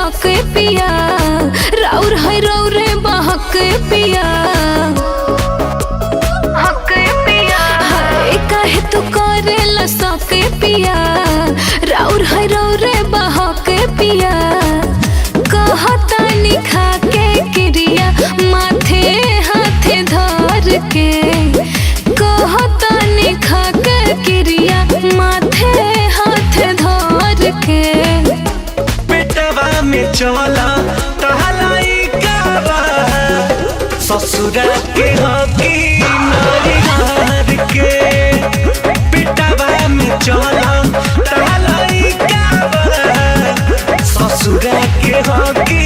सके पिया, राउर है रौरे बहक पिया। काहे तू करेला सके पिया, राउर है रौरे बहक पिया। कहता निखा के क्रिया माथे हाथे धर के, कहता निखा के क्रिया माथे हाथे धर के। पेटवा में चला टहलाई कावा, ससुरा के हकी नारी के। पेटवा में चला टहलाई कावा, ससुरा के हकी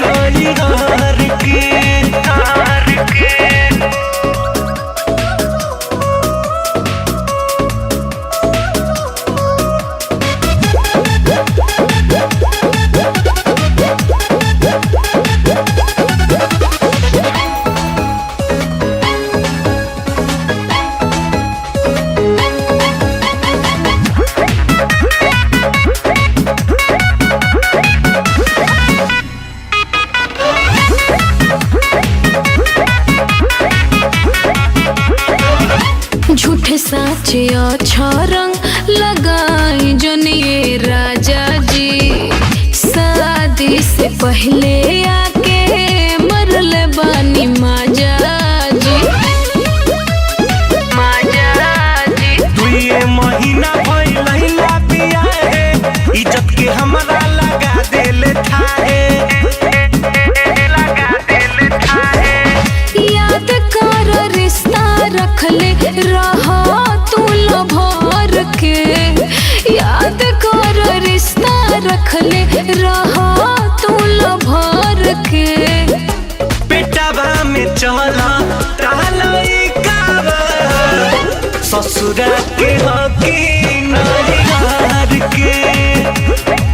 नारी के। झूठे साचे अच्छा रंग लगाई जनिए राजा जी। शादी से पहले आके मरल बानी माजा जी। दुए महीना भइला बिया है, इज्जत के हमरा लगा देले थाहे। याद कर रिश्ता रखले रहा तू लभर के, याद कर रिश्ता रखले रहा तू लभर के। पेटवा में चला टहलाई कावा, ससुरा के हकी नारी के।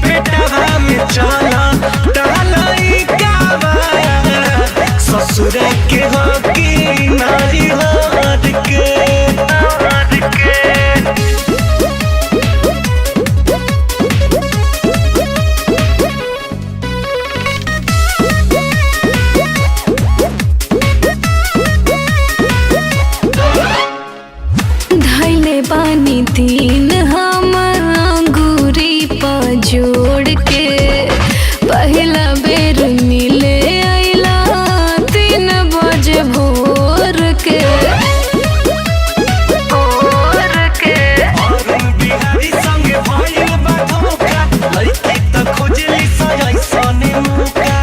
पेटवा में चला टहलाई कावा, ससुरा के हकी नारी के। धैले बानी तीन हमर अंगूरी पर जोड़ के। पहला बेर मिले अइला 3 बजे भोर के। बिहारी संगे भइल बा धोखा, लइके त खोजली सैसने मौका।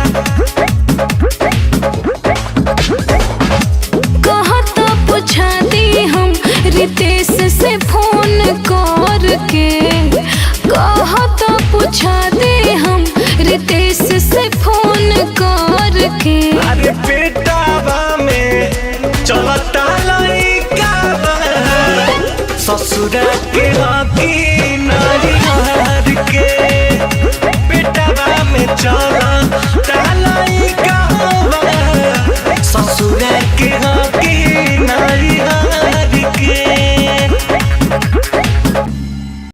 कहता पूछा दी हम रितेश से फोन करके, कहता पूछा दे हम रितेश से फोन करके। अरे पेटवा में चलता लइका, ससुरा के हकी नारी